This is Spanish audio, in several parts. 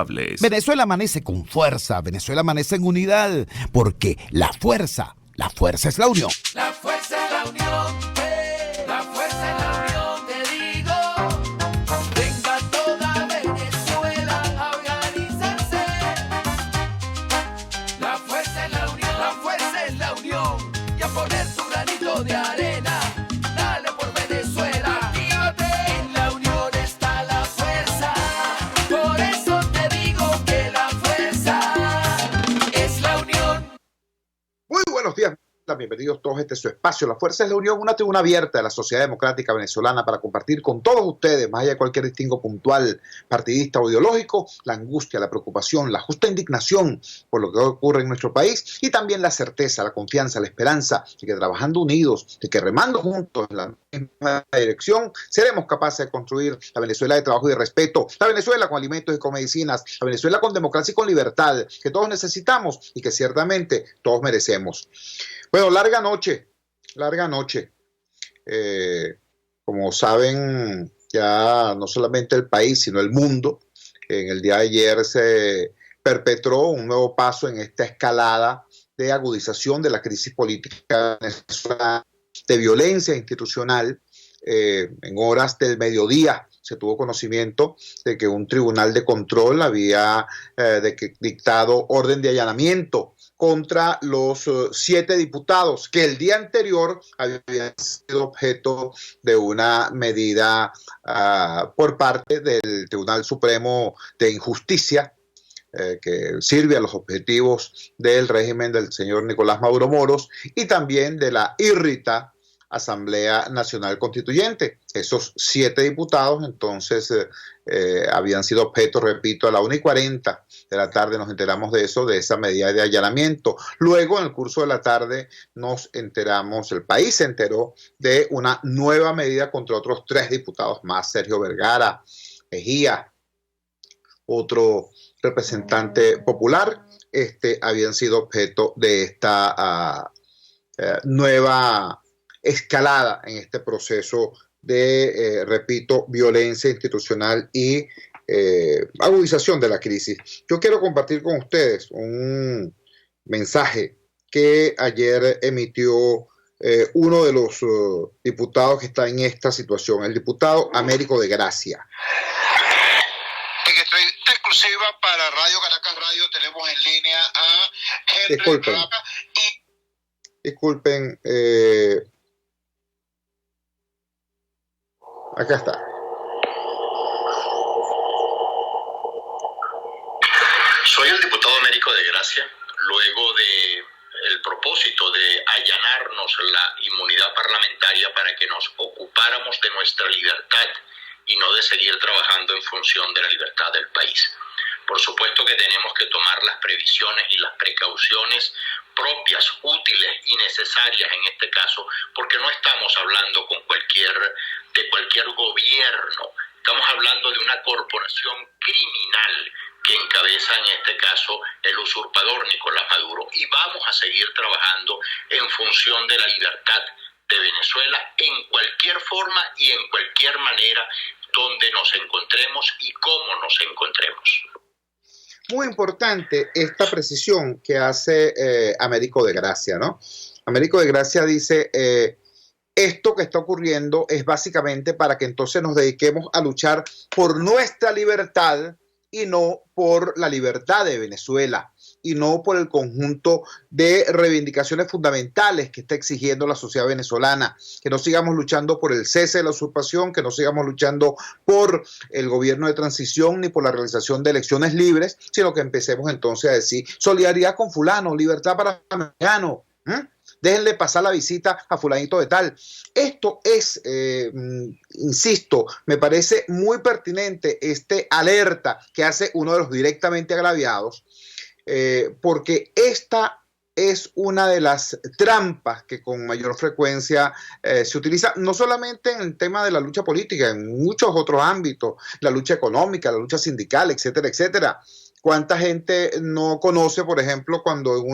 Venezuela amanece con fuerza, Venezuela amanece en unidad, porque la fuerza es la unión. La fuerza es la unión, la fuerza es la unión, te digo. Venga toda Venezuela a organizarse. La fuerza es la unión, la fuerza es la unión. Y a poner tu granito de arena, dale por Venezuela. Actívate, en la unión está la fuerza. Por eso te digo que la fuerza es la unión. Muy buenos días. Bienvenidos todos a este su espacio. La Fuerza es la Unión, una tribuna abierta de la sociedad democrática venezolana para compartir con todos ustedes, más allá de cualquier distingo puntual, partidista o ideológico, la angustia, la preocupación, la justa indignación por lo que ocurre en nuestro país y también la certeza, la confianza, la esperanza de que trabajando unidos, de que remando juntos en la misma dirección, seremos capaces de construir la Venezuela de trabajo y de respeto, la Venezuela con alimentos y con medicinas, la Venezuela con democracia y con libertad, que todos necesitamos y que ciertamente todos merecemos. Bueno, larga noche. Como saben, ya no solamente el país, sino el mundo, en el día de ayer se perpetró un nuevo paso en esta escalada de agudización de la crisis política venezolana, de violencia institucional. En horas del mediodía se tuvo conocimiento de que un tribunal de control había dictado orden de allanamiento contra los 7 diputados que el día anterior habían sido objeto de una medida por parte del Tribunal Supremo de Injusticia que sirve a los objetivos del régimen del señor Nicolás Maduro Moros y también de la irrita Asamblea Nacional Constituyente. Esos 7 diputados entonces habían sido objeto, repito, a la 1:40 de la tarde nos enteramos de eso, de esa medida de allanamiento. Luego, en el curso de la tarde, nos enteramos, el país se enteró de una nueva medida contra otros 3 diputados más, Sergio Vergara, Mejía, otro representante popular, habían sido objeto de esta nueva escalada en este proceso de, repito, violencia institucional y agudización de la crisis. Yo quiero compartir con ustedes un mensaje que ayer emitió uno de los diputados que está en esta situación, el diputado Américo de Gracia. En esta exclusiva para Radio Caracas Radio tenemos en línea a Henry Rapa y... Disculpen, acá está. Soy el diputado Américo de Gracia, luego de el propósito de allanarnos la inmunidad parlamentaria para que nos ocupáramos de nuestra libertad y no de seguir trabajando en función de la libertad del país. Por supuesto que tenemos que tomar las previsiones y las precauciones propias, útiles y necesarias en este caso, porque no estamos hablando de cualquier gobierno, estamos hablando de una corporación criminal que encabeza en este caso el usurpador Nicolás Maduro, y vamos a seguir trabajando en función de la libertad de Venezuela en cualquier forma y en cualquier manera donde nos encontremos y cómo nos encontremos. Muy importante esta precisión que hace Américo de Gracia, ¿no? Américo de Gracia dice, esto que está ocurriendo es básicamente para que entonces nos dediquemos a luchar por nuestra libertad y no por la libertad de Venezuela y no por el conjunto de reivindicaciones fundamentales que está exigiendo la sociedad venezolana, que no sigamos luchando por el cese de la usurpación, que no sigamos luchando por el gobierno de transición ni por la realización de elecciones libres, sino que empecemos entonces a decir solidaridad con fulano, libertad para mexicano, déjenle pasar la visita a fulanito de tal. Esto es, insisto, me parece muy pertinente alerta que hace uno de los directamente agraviados, porque esta es una de las trampas que con mayor frecuencia se utiliza, no solamente en el tema de la lucha política, en muchos otros ámbitos, la lucha económica, la lucha sindical, etcétera, etcétera. ¿Cuánta gente no conoce, por ejemplo, cuando en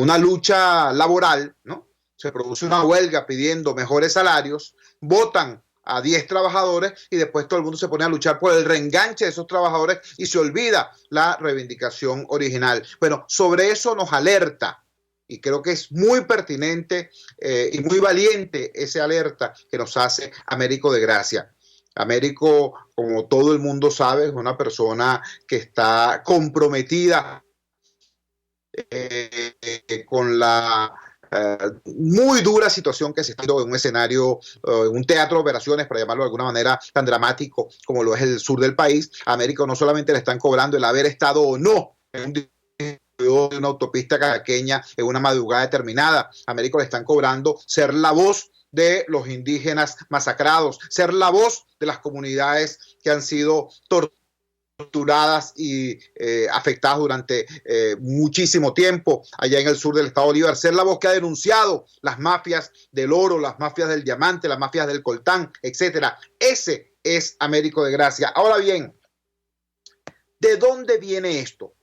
una lucha laboral, ¿no?, se produce una huelga pidiendo mejores salarios, votan a 10 trabajadores y después todo el mundo se pone a luchar por el reenganche de esos trabajadores y se olvida la reivindicación original. Bueno, sobre eso nos alerta y creo que es muy pertinente y muy valiente ese alerta que nos hace Américo de Gracia. Américo, como todo el mundo sabe, es una persona que está comprometida con la muy dura situación que se está dando en un escenario, en un teatro de operaciones, para llamarlo de alguna manera, tan dramático como lo es el sur del país. A Américo no solamente le están cobrando el haber estado o no en una autopista caraqueña en una madrugada determinada. A Américo le están cobrando ser la voz de los indígenas masacrados, ser la voz de las comunidades que han sido torturadas y afectadas durante muchísimo tiempo allá en el sur del estado Bolívar, ser la voz que ha denunciado las mafias del oro, las mafias del diamante, las mafias del coltán, etcétera. Ese es Américo de Gracia. Ahora bien, ¿de dónde viene esto?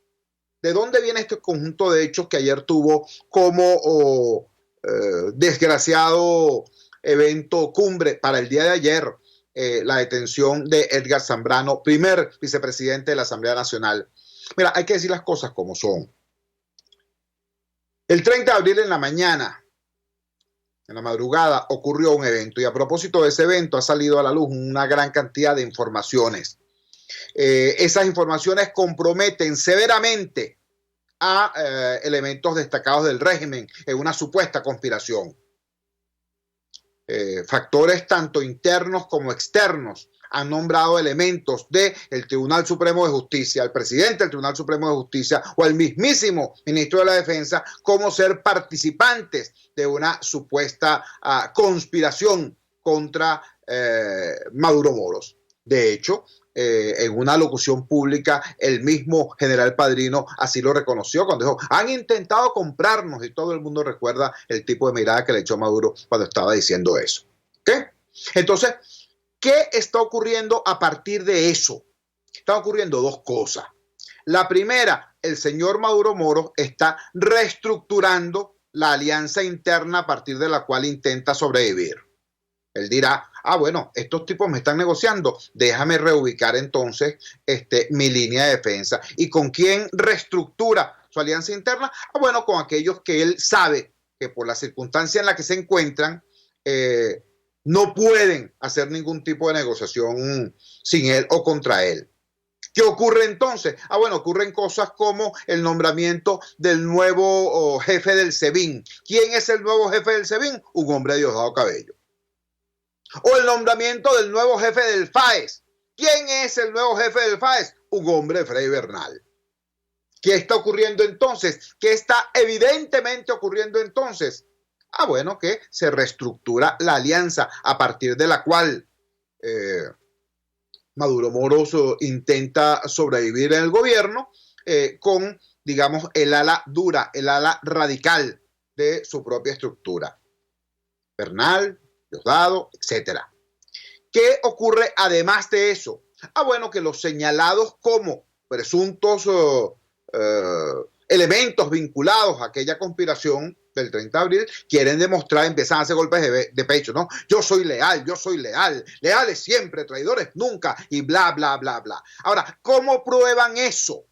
¿De dónde viene este conjunto de hechos que ayer tuvo como desgraciado evento cumbre para el día de ayer? La detención de Edgar Zambrano, primer vicepresidente de la Asamblea Nacional. Mira, hay que decir las cosas como son. El 30 de abril en la mañana, en la madrugada, ocurrió un evento y a propósito de ese evento ha salido a la luz una gran cantidad de informaciones. Esas informaciones comprometen severamente a elementos destacados del régimen en una supuesta conspiración. Factores tanto internos como externos han nombrado elementos del Tribunal Supremo de Justicia, al presidente del Tribunal Supremo de Justicia o al mismísimo ministro de la Defensa como ser participantes de una supuesta conspiración contra Maduro Moros. De hecho, en una locución pública, el mismo general Padrino así lo reconoció cuando dijo, han intentado comprarnos, y todo el mundo recuerda el tipo de mirada que le echó Maduro cuando estaba diciendo eso. ¿Qué? Entonces, ¿qué está ocurriendo a partir de eso? Están ocurriendo dos cosas. La primera, el señor Maduro Moros está reestructurando la alianza interna a partir de la cual intenta sobrevivir. Él dirá, bueno, estos tipos me están negociando, déjame reubicar entonces mi línea de defensa. ¿Y con quién reestructura su alianza interna? Bueno, con aquellos que él sabe que por la circunstancia en la que se encuentran no pueden hacer ningún tipo de negociación sin él o contra él. ¿Qué ocurre entonces? Bueno, ocurren cosas como el nombramiento del nuevo jefe del SEBIN. ¿Quién es el nuevo jefe del SEBIN? Un hombre de Diosdado Cabello. O el nombramiento del nuevo jefe del FAES. ¿Quién es el nuevo jefe del FAES? Un hombre de Frei Bernal. ¿Qué está ocurriendo entonces? ¿Qué está evidentemente ocurriendo entonces? Bueno, que se reestructura la alianza a partir de la cual Maduro Moros intenta sobrevivir en el gobierno con, digamos, el ala dura, el ala radical de su propia estructura. Bernal, Diosdado, etcétera. ¿Qué ocurre además de eso? Bueno, que los señalados como presuntos elementos vinculados a aquella conspiración del 30 de abril quieren demostrar, empiezan a hacer golpes de pecho, ¿no? Yo soy leal, leales siempre, traidores nunca, y bla, bla, bla, bla. Ahora, ¿cómo prueban eso?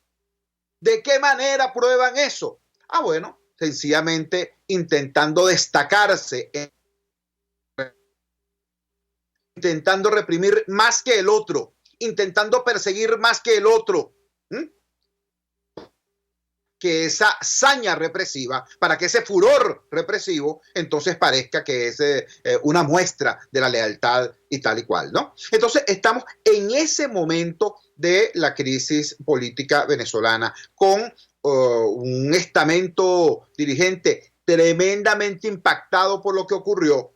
¿De qué manera prueban eso? Bueno, sencillamente intentando destacarse, intentando reprimir más que el otro, intentando perseguir más que el otro. Que esa saña represiva, para que ese furor represivo entonces parezca que es una muestra de la lealtad y tal y cual, ¿no? Entonces estamos en ese momento de la crisis política venezolana con un estamento dirigente tremendamente impactado por lo que ocurrió,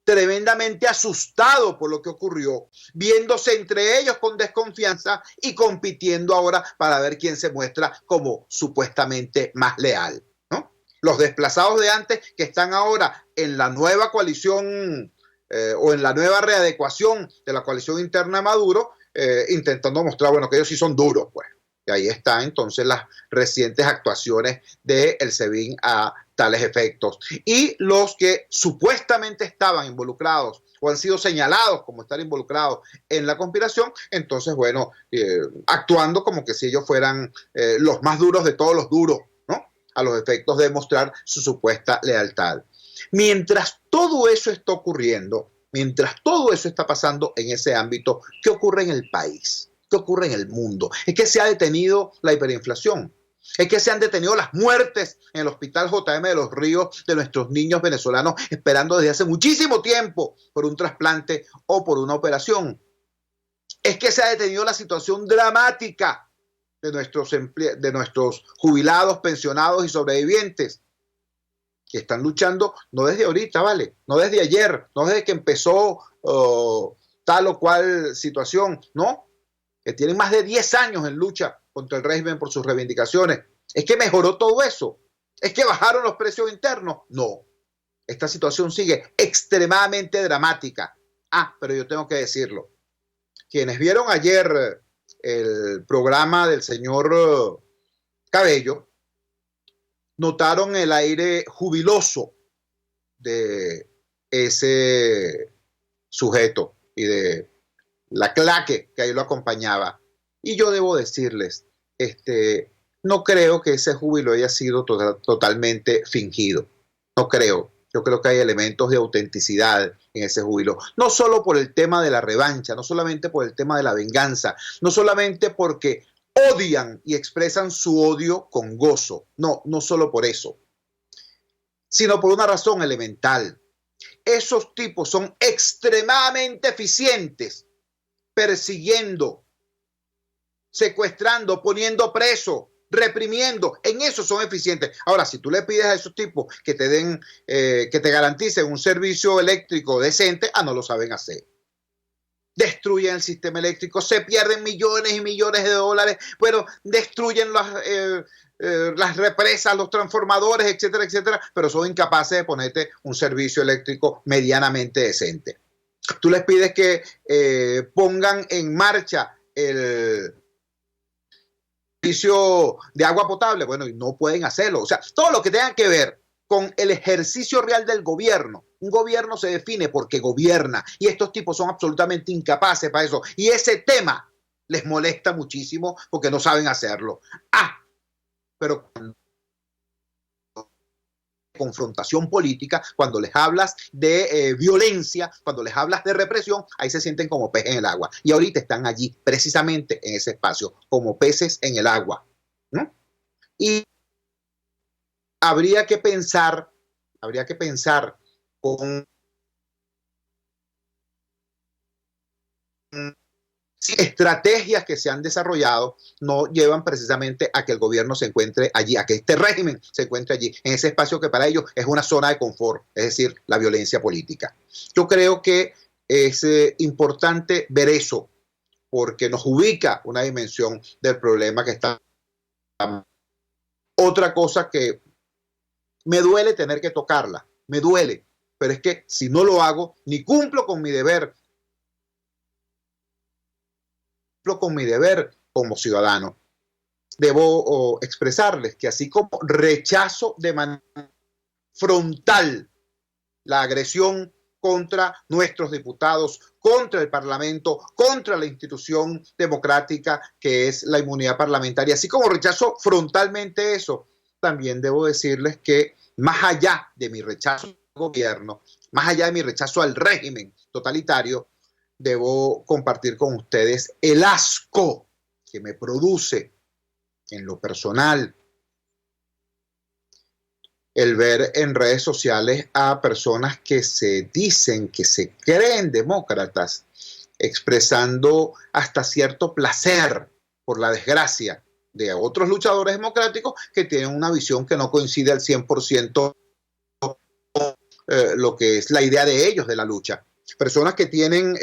tremendamente asustado por lo que ocurrió, viéndose entre ellos con desconfianza y compitiendo ahora para ver quién se muestra como supuestamente más leal, ¿no? Los desplazados de antes que están ahora en la nueva coalición o en la nueva readecuación de la coalición interna de Maduro, intentando mostrar, bueno, que ellos sí son duros, pues. Y ahí están entonces las recientes actuaciones del SEBIN a tales efectos. Y los que supuestamente estaban involucrados o han sido señalados como estar involucrados en la conspiración, entonces, bueno, actuando como que si ellos fueran los más duros de todos los duros, ¿no? A los efectos de demostrar su supuesta lealtad. Mientras todo eso está ocurriendo, mientras todo eso está pasando en ese ámbito, ¿qué ocurre en el país? ¿Qué ocurre en el mundo? Es que se ha detenido la hiperinflación. Es que se han detenido las muertes en el Hospital JM de Los Ríos de nuestros niños venezolanos esperando desde hace muchísimo tiempo por un trasplante o por una operación. Es que se ha detenido la situación dramática de nuestros jubilados, pensionados y sobrevivientes que están luchando no desde ahorita, ¿vale? No desde ayer, no desde que empezó tal o cual situación, ¿no? Que tienen más de 10 años en lucha contra el régimen por sus reivindicaciones. ¿Es que mejoró todo eso? ¿Es que bajaron los precios internos? No. Esta situación sigue extremadamente dramática. Pero yo tengo que decirlo. Quienes vieron ayer el programa del señor Cabello, notaron el aire jubiloso de ese sujeto y de la claque que ahí lo acompañaba. Y yo debo decirles, no creo que ese júbilo haya sido totalmente fingido. No creo. Yo creo que hay elementos de autenticidad en ese júbilo. No solo por el tema de la revancha, no solamente por el tema de la venganza, no solamente porque odian y expresan su odio con gozo. No, no solo por eso, sino por una razón elemental. Esos tipos son extremadamente eficientes persiguiendo, secuestrando, poniendo preso, reprimiendo. En eso son eficientes. Ahora, si tú le pides a esos tipos que te den, que te garanticen un servicio eléctrico decente, no lo saben hacer. Destruyen el sistema eléctrico, se pierden millones y millones de dólares, bueno, destruyen las represas, los transformadores, etcétera, etcétera, pero son incapaces de ponerte un servicio eléctrico medianamente decente. Tú les pides que pongan en marcha el servicio de agua potable, bueno, y no pueden hacerlo. O sea, todo lo que tenga que ver con el ejercicio real del gobierno. Un gobierno se define porque gobierna y estos tipos son absolutamente incapaces para eso. Y ese tema les molesta muchísimo porque no saben hacerlo. Pero confrontación política, cuando les hablas de violencia, cuando les hablas de represión, ahí se sienten como peces en el agua. Y ahorita están allí, precisamente en ese espacio, como peces en el agua, ¿no? Y habría que pensar con estrategias que se han desarrollado no llevan precisamente a que el gobierno se encuentre allí, a que este régimen se encuentre allí, en ese espacio que para ellos es una zona de confort, es decir, la violencia política. Yo creo que es importante ver eso, porque nos ubica una dimensión del problema que está. Otra cosa que me duele tener que tocarla, me duele, pero es que si no lo hago, ni cumplo con mi deber como ciudadano. Debo expresarles que así como rechazo de manera frontal la agresión contra nuestros diputados, contra el Parlamento, contra la institución democrática que es la inmunidad parlamentaria, así como rechazo frontalmente eso, también debo decirles que más allá de mi rechazo al gobierno, más allá de mi rechazo al régimen totalitario, debo compartir con ustedes el asco que me produce en lo personal el ver en redes sociales a personas que se dicen, que se creen demócratas, expresando hasta cierto placer por la desgracia de otros luchadores democráticos que tienen una visión que no coincide al 100% con lo que es la idea de ellos de la lucha. Personas que tienen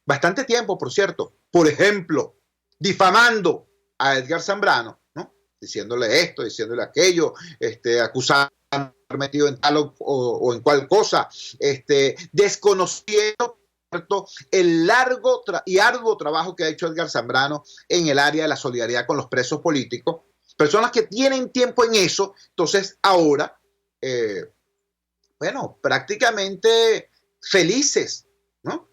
bastante tiempo, por cierto, por ejemplo, difamando a Edgar Zambrano, ¿no? Diciéndole esto, diciéndole aquello, acusando de haber metido en tal o en cual cosa, desconociendo el largo y arduo trabajo que ha hecho Edgar Zambrano en el área de la solidaridad con los presos políticos. Personas que tienen tiempo en eso, entonces ahora, prácticamente felices ¿no?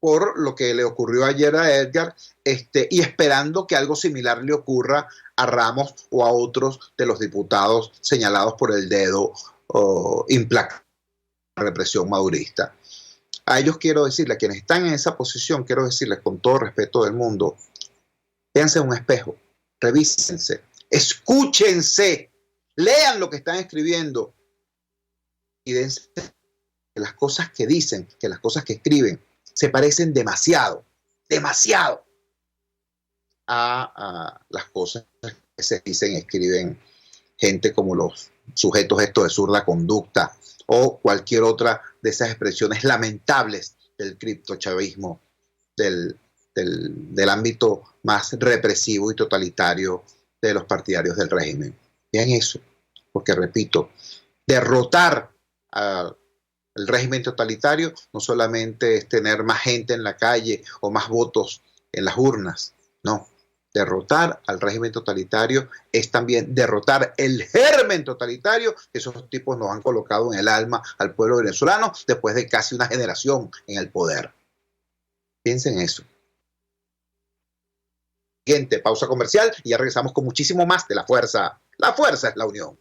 Por lo que le ocurrió ayer a Edgar, y esperando que algo similar le ocurra a Ramos o a otros de los diputados señalados por el dedo implacable de la represión madurista. A ellos quiero decirles, a quienes están en esa posición, quiero decirles con todo respeto del mundo, véanse en un espejo, revísense, escúchense, lean lo que están escribiendo y dense que las cosas que dicen, que las cosas que escriben se parecen demasiado a las cosas que se dicen y escriben gente como los sujetos estos de zurda conducta o cualquier otra de esas expresiones lamentables del criptochavismo, del ámbito más represivo y totalitario de los partidarios del régimen. Vean eso, porque repito, derrotar al régimen totalitario no solamente es tener más gente en la calle o más votos en las urnas, no. Derrotar al régimen totalitario es también derrotar el germen totalitario que esos tipos nos han colocado en el alma al pueblo venezolano después de casi una generación en el poder. Piensen en eso. Siguiente pausa comercial y ya regresamos con muchísimo más de La Fuerza. La Fuerza es la Unión.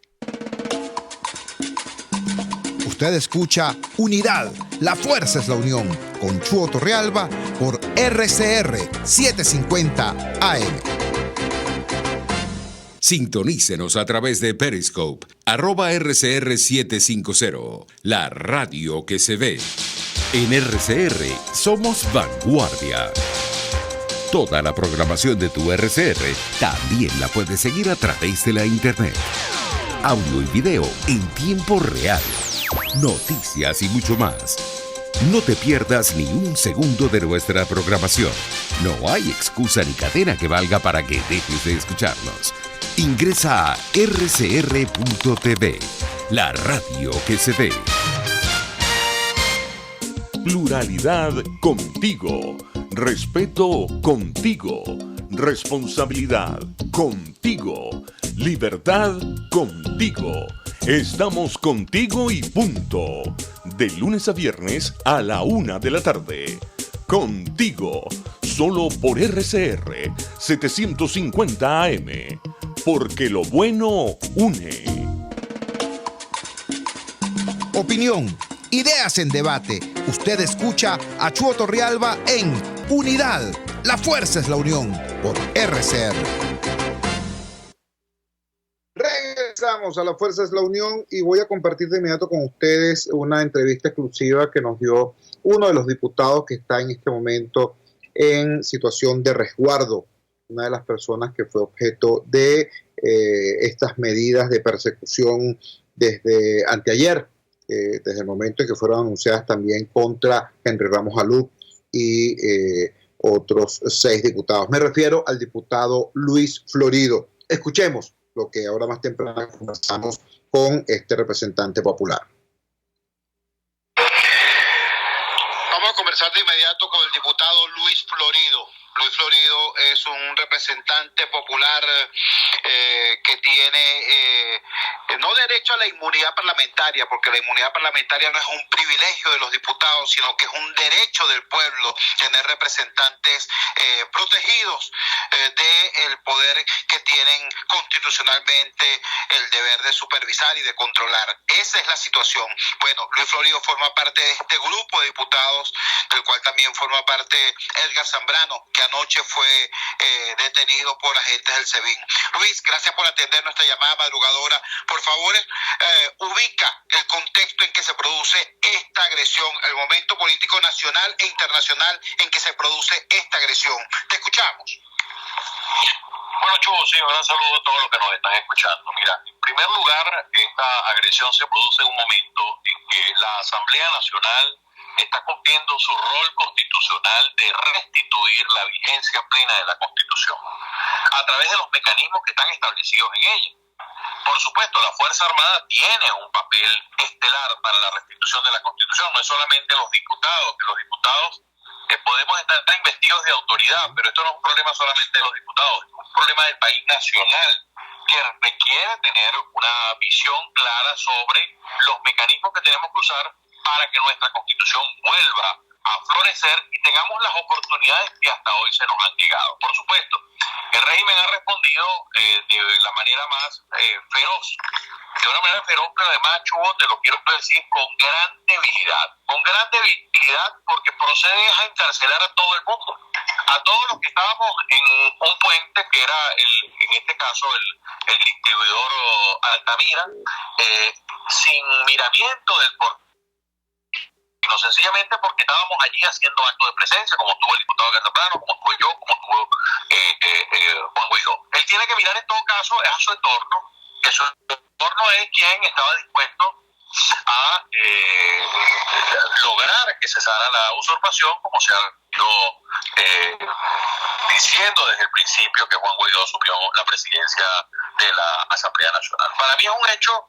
Usted escucha Unidad, la fuerza es la unión, con Chuo Torrealba por RCR 750 AM. Sintonícenos a través de Periscope, @RCR750, la radio que se ve. En RCR somos vanguardia. Toda la programación de tu RCR también la puedes seguir a través de la internet. Audio y video en tiempo real. Noticias y mucho más. No te pierdas ni un segundo de nuestra programación. No hay excusa ni cadena que valga para que dejes de escucharnos. Ingresa a rcr.tv, la radio que se ve. Pluralidad contigo. Respeto contigo. Responsabilidad contigo. Libertad contigo. Estamos contigo y punto. De lunes a viernes a la 1 de la tarde. Contigo. Solo por RCR 750 AM. Porque lo bueno une. Opinión, ideas en debate. Usted escucha a Chuo Torrealba en Unidad, la fuerza es la unión, por RCR. Regresamos a La Fuerza es la Unión y voy a compartir de inmediato con ustedes una entrevista exclusiva que nos dio uno de los diputados que está en este momento en situación de resguardo, una de las personas que fue objeto de estas medidas de persecución desde anteayer, desde el momento en que fueron anunciadas también contra Henry Ramos Alú y otros 6 diputados. Me refiero al diputado Luis Florido. Escuchemos lo que ahora más temprano conversamos con este representante popular. Vamos a conversar de inmediato con el diputado Luis Florido. Luis Florido es un representante popular que tiene no derecho a la inmunidad parlamentaria, porque la inmunidad parlamentaria no es un privilegio de los diputados, sino que es un derecho del pueblo tener representantes protegidos del poder que tienen constitucionalmente el deber de supervisar y de controlar. Esa es la situación. Bueno, Luis Florido forma parte de este grupo de diputados, del cual también forma parte Edgar Zambrano, que anoche fue detenido por agentes del SEBIN. Luis, gracias por atender nuestra llamada madrugadora. Por favor, ubica el contexto en que se produce esta agresión, el momento político nacional e internacional en que se produce esta agresión. Te escuchamos. Bueno, Chubo, sí, un gran saludo a todos los que nos están escuchando. Mira, en primer lugar, esta agresión se produce en un momento en que la Asamblea Nacional está cumpliendo su rol constitucional de restituir la vigencia plena de la Constitución a través de los mecanismos que están establecidos en ella. Por supuesto, la Fuerza Armada tiene un papel estelar para la restitución de la Constitución. No es solamente los diputados, que los diputados podemos estar investidos de autoridad, pero esto no es un problema solamente de los diputados, es un problema del país nacional que requiere tener una visión clara sobre los mecanismos que tenemos que usar para que nuestra Constitución vuelva a florecer y tengamos las oportunidades que hasta hoy se nos han negado. Por supuesto, el régimen ha respondido de la manera más feroz, de una manera feroz, pero además, Chugo, te lo quiero decir, con gran debilidad porque procede a encarcelar a todo el mundo, a todos los que estábamos en un puente que era, en este caso, el distribuidor Altamira, sin miramiento del por no sencillamente porque estábamos allí haciendo actos de presencia, como tuvo el diputado Zambrano, como tuve yo, como tuvo Juan Guaidó. Él tiene que mirar en todo caso a su entorno, que su entorno es quien estaba dispuesto a lograr que cesara la usurpación, como se ha ido diciendo desde el principio que Juan Guaidó asumió la presidencia de la Asamblea Nacional. Para mí es un hecho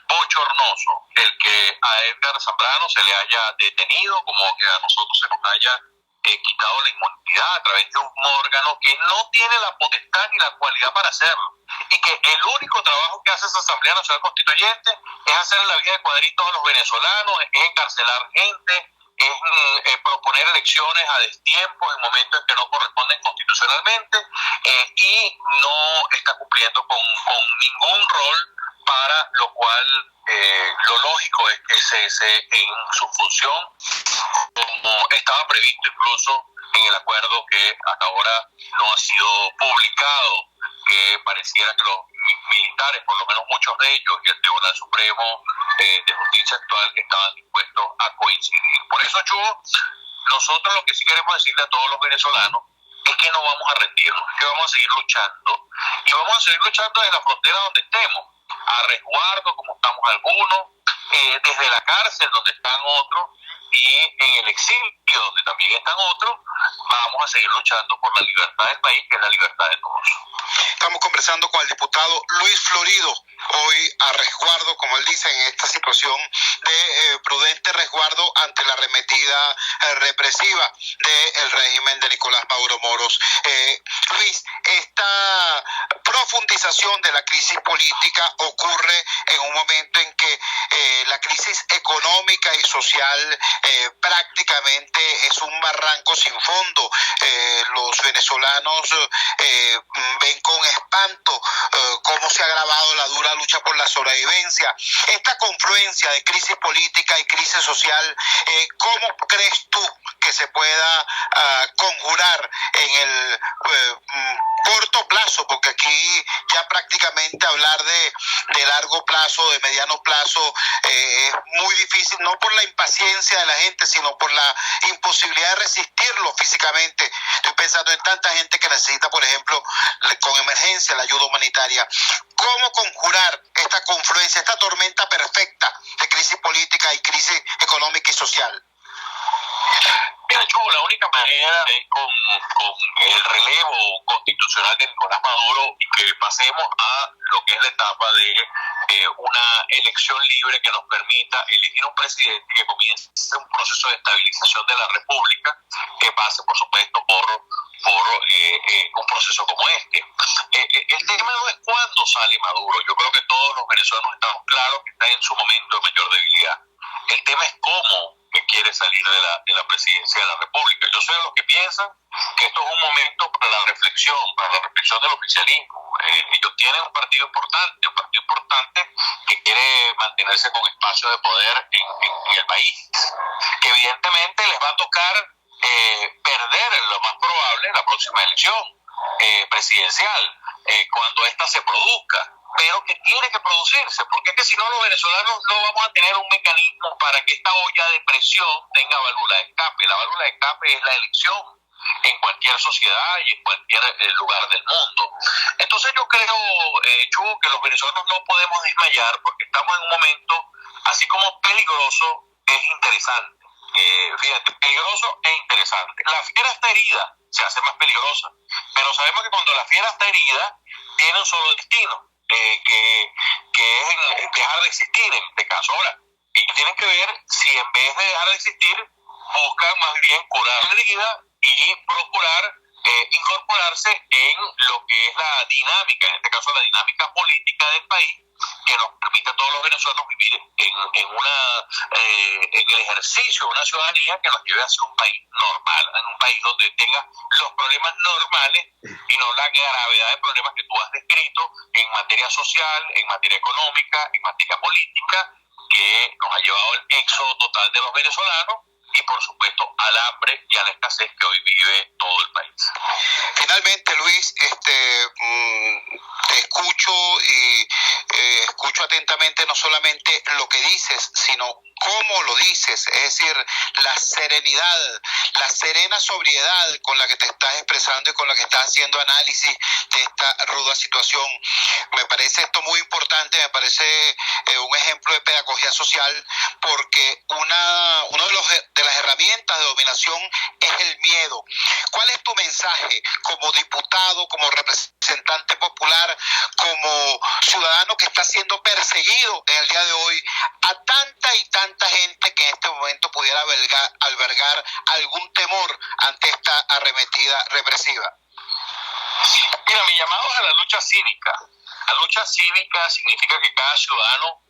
bochornoso el que a Edgar Zambrano se le haya detenido, como que a nosotros se nos haya quitado la inmunidad a través de un órgano que no tiene la potestad ni la cualidad para hacerlo, y que el único trabajo que hace esa Asamblea Nacional Constituyente es hacer la vida de cuadritos a los venezolanos, es encarcelar gente, es proponer elecciones a destiempo en momentos en que no corresponden constitucionalmente, y no está cumpliendo con ningún rol, para lo cual lo lógico es que cese en su función, como estaba previsto incluso en el acuerdo que hasta ahora no ha sido publicado, que pareciera que los militares, por lo menos muchos de ellos, y el Tribunal Supremo de Justicia actual estaban dispuestos a coincidir. Por eso, Chugo, nosotros lo que sí queremos decirle a todos los venezolanos es que no vamos a rendirnos, que vamos a seguir luchando, y vamos a seguir luchando desde la frontera donde estemos, a resguardo, como estamos algunos, desde la cárcel, donde están otros, y en el exilio, donde también están otros. Vamos a seguir luchando por la libertad del país, que es la libertad de todos. Estamos conversando con el diputado Luis Florido, hoy a resguardo, como él dice, en esta situación de prudente resguardo ante la arremetida represiva del régimen de Nicolás Maduro Moros. Luis, esta profundización de la crisis política ocurre en un momento en que la crisis económica y social prácticamente es un barranco sin fondo. Los venezolanos ven con espanto cómo se ha agravado la dura lucha por la sobrevivencia. Esta confluencia de crisis política y crisis social, ¿cómo crees tú que se pueda conjurar en el corto plazo? Porque aquí ya prácticamente hablar de largo plazo, de mediano plazo, es muy difícil, no por la impaciencia de la gente, sino por la imposibilidad de resistirlo físicamente. Estoy pensando en tanta gente que necesita, por ejemplo, con emergencia la ayuda humanitaria. ¿Cómo conjurar esta confluencia, esta tormenta perfecta de crisis política y crisis económica y social? Mira, Chugo, la única manera es con el relevo constitucional de Nicolás Maduro, y que pasemos a lo que es la etapa de una elección libre que nos permita elegir un presidente que comience un proceso de estabilización de la República, que pase, por supuesto, por un proceso como este. El tema no es cuándo sale Maduro. Yo creo que todos los venezolanos estamos claros que está en su momento de mayor debilidad. El tema es cómo que quiere salir de la presidencia de la República. Yo soy de los que piensan que esto es un momento para la reflexión del oficialismo. Ellos tienen un partido importante que quiere mantenerse con espacio de poder en el país, que evidentemente les va a tocar perder lo más probable en la próxima elección presidencial, cuando ésta se produzca, pero que tiene que producirse, porque es que si no, los venezolanos no vamos a tener un mecanismo para que esta olla de presión tenga válvula de escape. La válvula de escape es la elección en cualquier sociedad y en cualquier lugar del mundo. Entonces yo creo, Chugo, que los venezolanos no podemos desmayar, porque estamos en un momento, así como peligroso, es interesante. Fíjate, peligroso e interesante. La fiera está herida, se hace más peligrosa, pero sabemos que cuando la fiera está herida, tiene un solo destino, que es dejar de existir en este caso. Ahora, y tienen que ver si en vez de dejar de existir, buscan más bien curar la herida y procurar incorporarse en lo que es la dinámica, en este caso la dinámica política del país, que que nos permite a todos los venezolanos vivir en el ejercicio de una ciudadanía que nos lleve hacia un país normal, en un país donde tenga los problemas normales y no la gravedad de problemas que tú has descrito en materia social, en materia económica, en materia política, que nos ha llevado al éxodo total de los venezolanos y por supuesto al hambre y a la escasez que hoy vive todo el país. Finalmente, Luis, te escucho y escucho atentamente no solamente lo que dices, sino cómo lo dices, es decir, la serenidad, la serena sobriedad con la que te estás expresando y con la que estás haciendo análisis de esta ruda situación. Me parece esto muy importante, me parece un ejemplo de pedagogía social, porque una de las herramientas de dominación es el miedo. ¿Cuál es tu mensaje como diputado, como representante popular, como ciudadano que está siendo perseguido en el día de hoy a tanta y tanta gente que en este momento pudiera albergar algún temor ante esta arremetida represiva? Mira, mi llamado es a la lucha cívica. La lucha cívica significa que cada ciudadano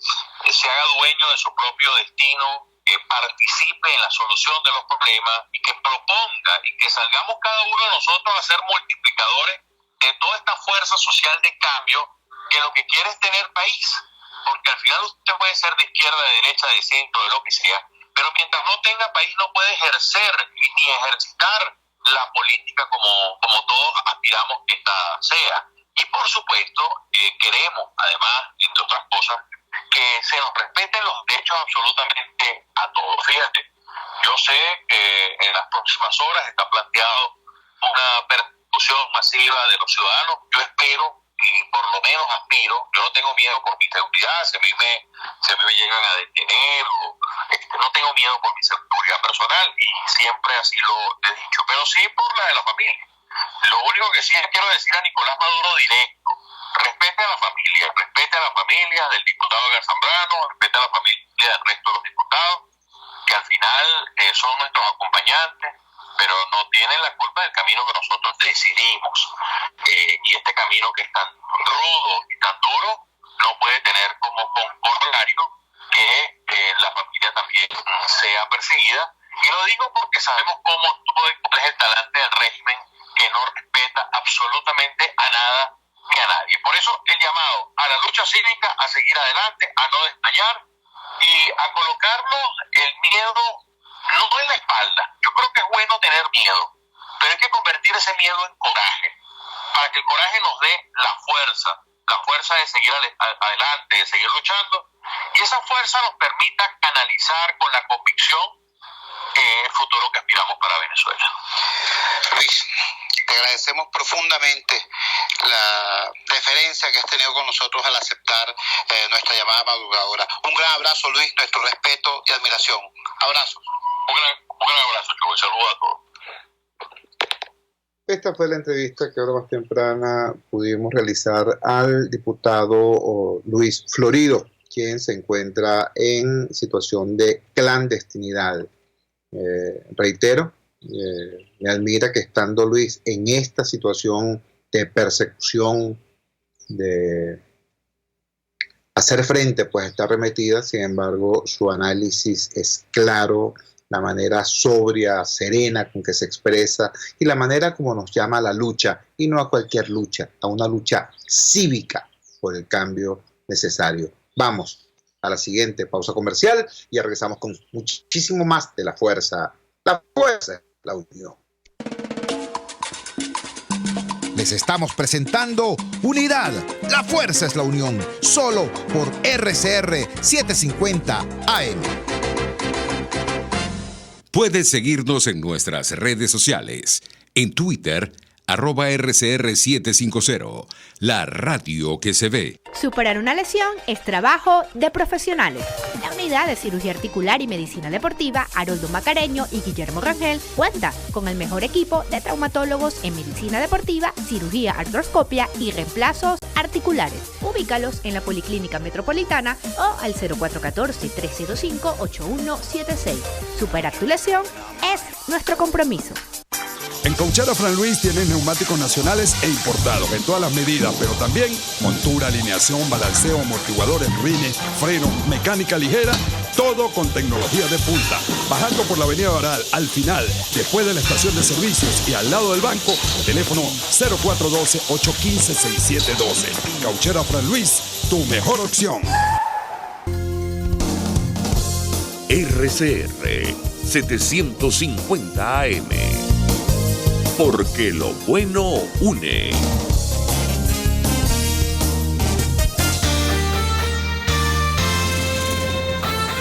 se haga dueño de su propio destino, que participe en la solución de los problemas y que proponga y que salgamos cada uno de nosotros a ser multiplicadores de toda esta fuerza social de cambio que lo que quiere es tener país. Porque al final usted puede ser de izquierda, de derecha, de centro, de lo que sea, pero mientras no tenga país no puede ejercer ni ejercitar la política como todos aspiramos que esta sea. Y por supuesto queremos, además, entre otras cosas, que se nos respeten los derechos absolutamente a todos. Fíjate, yo sé que en las próximas horas está planteado una persecución masiva de los ciudadanos. Yo espero y por lo menos aspiro, yo no tengo miedo por mi seguridad, si a mí me llegan a detener, no tengo miedo por mi seguridad personal y siempre así lo he dicho, pero sí por la de la familia. Lo único que sí quiero decir a Nicolás Maduro directo: respete a la familia, respete a la familia del diputado Garzambrano, respete a la familia del resto de los diputados, que al final son nuestros acompañantes, pero no tienen la culpa del camino que nosotros decidimos. Y este camino que es tan rudo y tan duro no puede tener como corolario que la familia también sea perseguida. Y lo digo porque sabemos cuál es el talante del régimen, que no respeta absolutamente a nada ni a nadie. Por eso el llamado a la lucha cívica, a seguir adelante, a no desmayar y a colocarnos el miedo no en la espalda. Yo creo que es bueno tener miedo, pero hay que convertir ese miedo en coraje, para que el coraje nos dé la fuerza de seguir adelante, de seguir luchando, y esa fuerza nos permita canalizar con la convicción el futuro que aspiramos para Venezuela. Luis, te agradecemos profundamente la deferencia que has tenido con nosotros al aceptar nuestra llamada madrugadora. Un gran abrazo, Luis, nuestro respeto y admiración. Abrazos. Un gran abrazo, Choco, y saludos a todos. Esta fue la entrevista que ahora más temprana pudimos realizar al diputado Luis Florido, quien se encuentra en situación de clandestinidad. Reitero, me admira que estando Luis en esta situación de persecución, de hacer frente pues a esta arremetida, sin embargo su análisis es claro, la manera sobria, serena con que se expresa y la manera como nos llama a la lucha, y no a cualquier lucha, a una lucha cívica por el cambio necesario. Vamos a la siguiente pausa comercial y ya regresamos con muchísimo más de la fuerza la unión. Les estamos presentando Unidad, la fuerza es la unión, solo por RCR 750 AM. Puedes seguirnos en nuestras redes sociales, en Twitter, @RCR750, la radio que se ve. Superar una lesión es trabajo de profesionales. La unidad de cirugía articular y medicina deportiva Haroldo Macareño y Guillermo Rangel cuenta con el mejor equipo de traumatólogos en medicina deportiva, cirugía artroscopia y reemplazos articulares. Ubícalos en la Policlínica Metropolitana o al 0414-305-8176. Superar tu lesión es nuestro compromiso. En Cauchera Fran Luis tienes neumáticos nacionales e importados en todas las medidas, pero también montura, alineación, balanceo, amortiguadores, rines, frenos, mecánica ligera, todo con tecnología de punta. Bajando por la avenida Baral, al final, después de la estación de servicios y al lado del banco, teléfono 0412-815-6712. Cauchera Fran Luis, tu mejor opción. RCR 750 AM. Porque lo bueno une.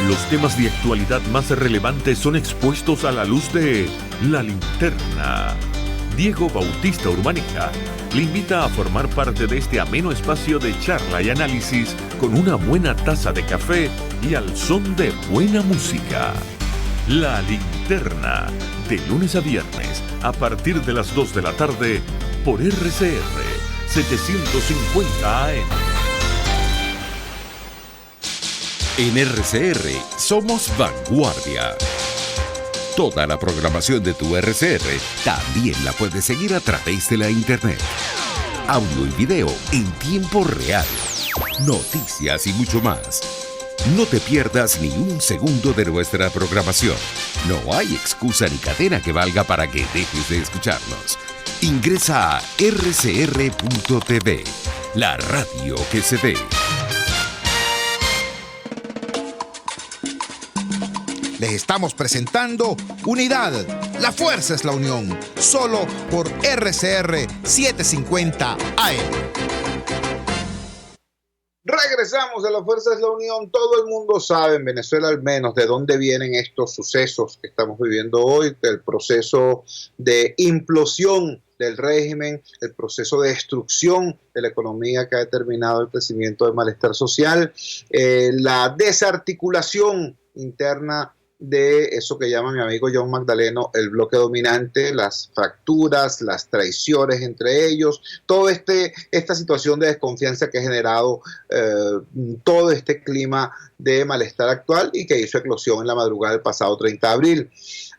Los temas de actualidad más relevantes son expuestos a la luz de La Linterna. Diego Bautista Urbaneja le invita a formar parte de este ameno espacio de charla y análisis con una buena taza de café y al son de buena música. La Linterna, de lunes a viernes, a partir de las 2 de la tarde, por RCR 750 AM. En RCR somos vanguardia. Toda la programación de tu RCR también la puedes seguir a través de la internet. Audio y video en tiempo real. Noticias y mucho más. No te pierdas ni un segundo de nuestra programación. No hay excusa ni cadena que valga para que dejes de escucharnos. Ingresa a rcr.tv, la radio que se ve. Les estamos presentando Unidad, la fuerza es la unión, solo por RCR 750 AM. Regresamos a La Fuerza es la Unión. Todo el mundo sabe, en Venezuela al menos, de dónde vienen estos sucesos que estamos viviendo hoy, del proceso de implosión del régimen, el proceso de destrucción de la economía que ha determinado el crecimiento del malestar social, la desarticulación interna de eso que llama mi amigo John Magdaleno el bloque dominante, las fracturas, las traiciones entre ellos, toda esta situación de desconfianza que ha generado todo este clima de malestar actual y que hizo eclosión en la madrugada del pasado 30 de abril.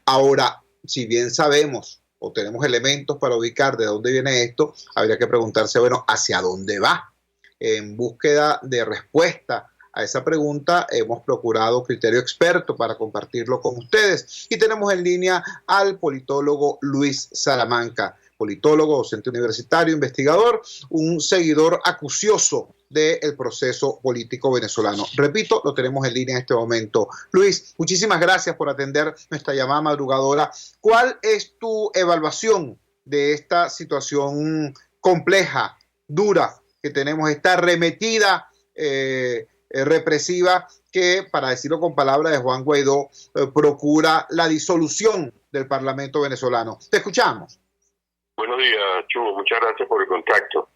Ahora, si bien sabemos o tenemos elementos para ubicar de dónde viene esto, habría que preguntarse, bueno, ¿hacia dónde va? En búsqueda de respuesta a esa pregunta hemos procurado criterio experto para compartirlo con ustedes y tenemos en línea al politólogo Luis Salamanca, politólogo, docente universitario, investigador, un seguidor acucioso del proceso político venezolano. Repito, lo tenemos en línea en este momento. Luis, muchísimas gracias por atender nuestra llamada madrugadora. ¿Cuál es tu evaluación de esta situación compleja, dura, que tenemos, esta arremetida represiva que, para decirlo con palabras de Juan Guaidó, procura la disolución del Parlamento venezolano? Te escuchamos. Buenos días, Chugo. Muchas gracias por el contacto.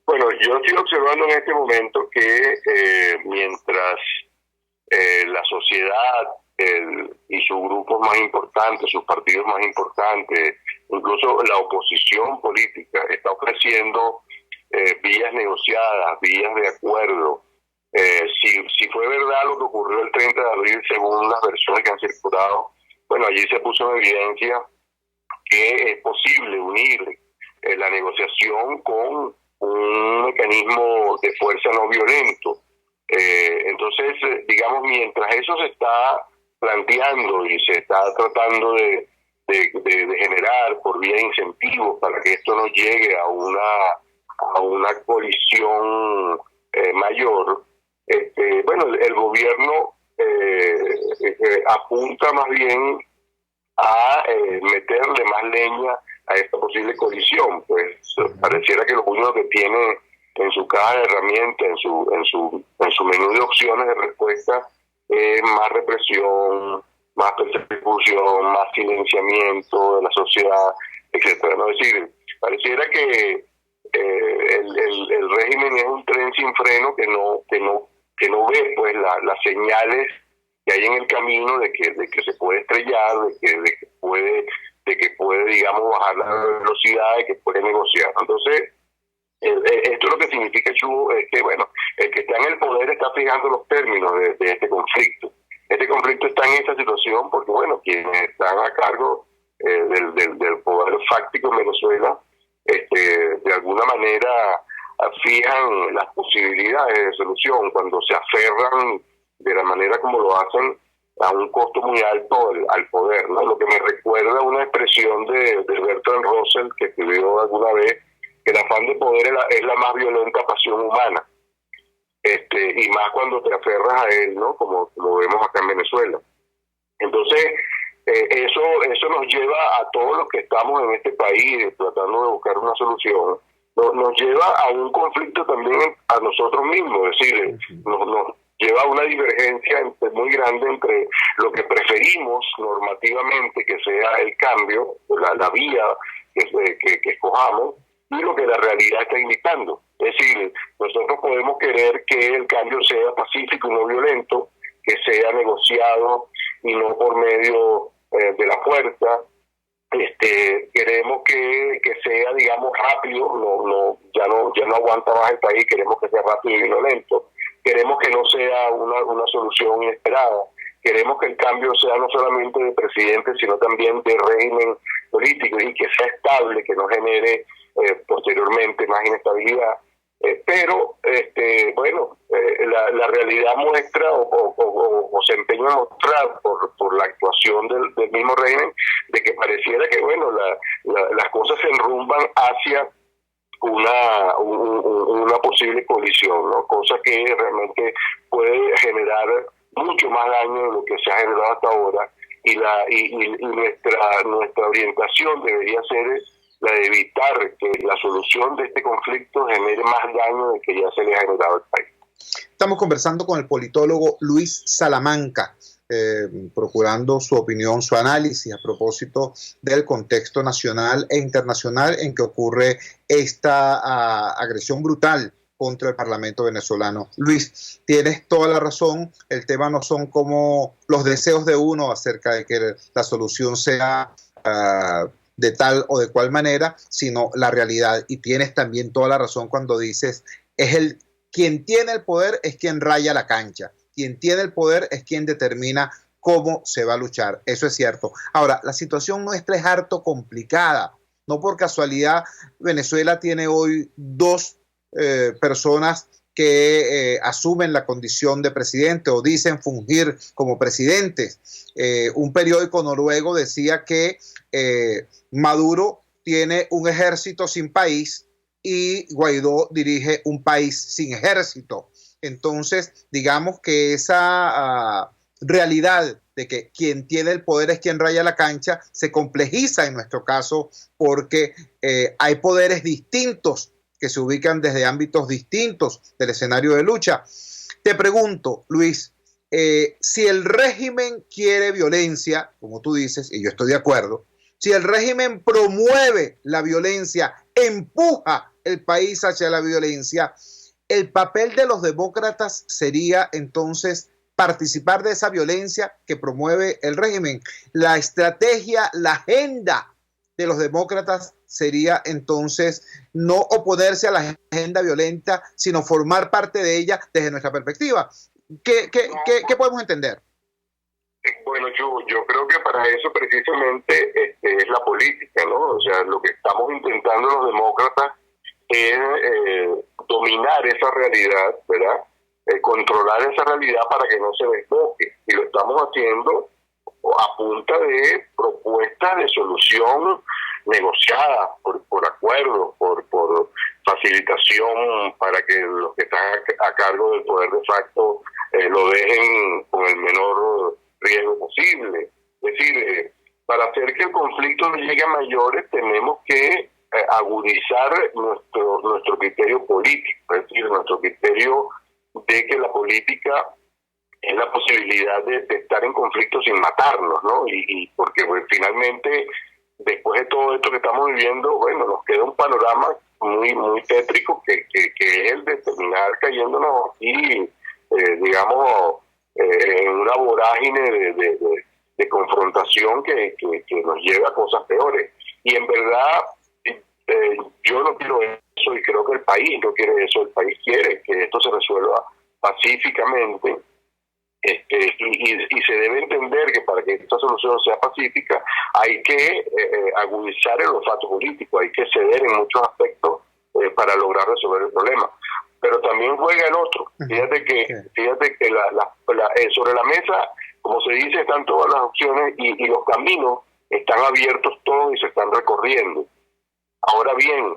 Bueno, yo estoy observando en este momento que mientras la sociedad y sus grupos más importantes, sus partidos más importantes, incluso la oposición política, está ofreciendo vías negociadas, vías de acuerdo. Si fue verdad lo que ocurrió el 30 de abril, según las versiones que han circulado, bueno, allí se puso en evidencia que es posible unir la negociación con un mecanismo de fuerza no violento. Entonces, digamos, mientras eso se está planteando y se está tratando de generar por vía de incentivos para que esto no llegue a una colisión mayor, bueno, el gobierno apunta más bien a meterle más leña a esta posible colisión. Pues pareciera que lo único que tiene en su caja de herramientas, en su menú de opciones de respuesta, es más represión, más persecución, más silenciamiento de la sociedad, etcétera. ¿No? Es decir, pareciera que el régimen es un tren sin freno que no ve pues las señales que hay en el camino de que se puede estrellar, de que puede digamos bajar la velocidad, de que puede negociar. Entonces esto lo que significa, Chugo, es que bueno, el que está en el poder está fijando los términos de este conflicto. Este conflicto está en esta situación porque bueno, quienes están a cargo del poder fáctico en Venezuela, de alguna manera fijan las posibilidades de solución cuando se aferran de la manera como lo hacen a un costo muy alto al poder, ¿no? Lo que me recuerda una expresión de Bertrand Russell, que escribió alguna vez, que el afán de poder es la más violenta pasión humana, y más cuando te aferras a él, ¿no? Como vemos acá en Venezuela. Entonces, eso nos lleva a todos los que estamos en este país tratando de buscar una solución, nos lleva a un conflicto también a nosotros mismos, es decir, nos lleva a una divergencia muy grande entre lo que preferimos normativamente que sea el cambio, la vía que escojamos, y lo que la realidad está indicando. Es decir, nosotros podemos querer que el cambio sea pacífico y no violento, que sea negociado y no por medio de la fuerza. Queremos que sea, digamos, rápido, ya no aguanta más el país, queremos que sea rápido y violento. Queremos que no sea una solución inesperada. Queremos que el cambio sea no solamente de presidente, sino también de régimen político y que sea estable, que no genere posteriormente más inestabilidad. Pero, la realidad muestra o se empeña a mostrar por la actuación del mismo régimen de que pareciera que, las cosas se enrumban hacia una posible colisión, ¿no? Cosa que realmente puede generar mucho más daño de lo que se ha generado hasta ahora, y nuestra orientación debería ser la de evitar que la solución de este conflicto genere más daño del que ya se le ha generado al país. Estamos conversando con el politólogo Luis Salamanca, procurando su opinión, su análisis a propósito del contexto nacional e internacional en que ocurre esta agresión brutal contra el Parlamento venezolano. Luis, tienes toda la razón, el tema no son como los deseos de uno acerca de que la solución sea de tal o de cual manera, sino la realidad. Y tienes también toda la razón cuando dices, quien tiene el poder es quien raya la cancha. Quien tiene el poder es quien determina cómo se va a luchar. Eso es cierto. Ahora, la situación nuestra es harto complicada. No por casualidad, Venezuela tiene hoy dos personas que asumen la condición de presidente o dicen fungir como presidentes. Un periódico noruego decía que Maduro tiene un ejército sin país y Guaidó dirige un país sin ejército. Entonces, digamos que esa realidad de que quien tiene el poder es quien raya la cancha se complejiza en nuestro caso porque hay poderes distintos que se ubican desde ámbitos distintos del escenario de lucha. Te pregunto, Luis, si el régimen quiere violencia, como tú dices, y yo estoy de acuerdo, si el régimen promueve la violencia, empuja el país hacia la violencia, el papel de los demócratas sería entonces participar de esa violencia que promueve el régimen. La estrategia, la agenda de los demócratas sería entonces no oponerse a la agenda violenta, sino formar parte de ella desde nuestra perspectiva. ¿Qué podemos entender? Bueno, yo creo que para eso precisamente es la política, ¿no? O sea, lo que estamos intentando los demócratas es dominar esa realidad, ¿verdad? Controlar esa realidad para que no se desboque. Y lo estamos haciendo a punta de propuestas de solución negociadas por acuerdo, por facilitación para que los que están a cargo del poder de facto lo dejen con el menor riesgo posible. Es decir, para hacer que el conflicto no llegue a mayores tenemos que agudizar nuestro criterio político, es decir, nuestro criterio de que la política es la posibilidad de estar en conflicto sin matarnos, ¿no? Y porque finalmente, después de todo esto que estamos viviendo, nos queda un panorama muy tétrico que es el de terminar cayéndonos aquí, digamos, en una vorágine de confrontación que nos lleva a cosas peores. Y en verdad, yo no quiero eso y creo que el país no quiere eso. El país quiere que esto se resuelva pacíficamente Y se debe entender que para que esta solución sea pacífica hay que agudizar el olfato político, hay que ceder en muchos aspectos para lograr resolver el problema. Pero también juega el otro. Fíjate que sobre la mesa, como se dice, están todas las opciones y los caminos están abiertos todos y se están recorriendo. Ahora bien,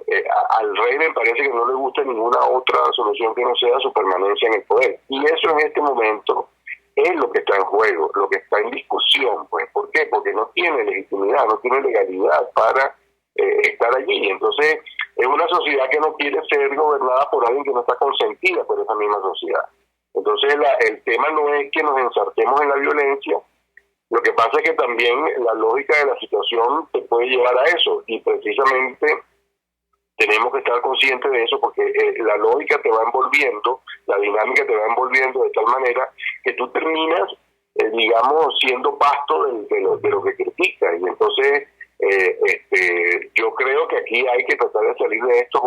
al rey me parece que no le gusta ninguna otra solución que no sea su permanencia en el poder. Y eso en este momento es lo que está en juego, lo que está en discusión. Pues, ¿por qué? Porque no tiene legitimidad, no tiene legalidad para estar allí. Entonces, es una sociedad que no quiere ser gobernada por alguien que no está consentida por esa misma sociedad. Entonces, el tema no es que nos ensartemos en la violencia. Lo que pasa es que también la lógica de la situación te puede llevar a eso, y precisamente tenemos que estar conscientes de eso, porque la lógica te va envolviendo, la dinámica te va envolviendo de tal manera que tú terminas, digamos, siendo pasto de lo que criticas. Y entonces yo creo que aquí hay que tratar de salir de esto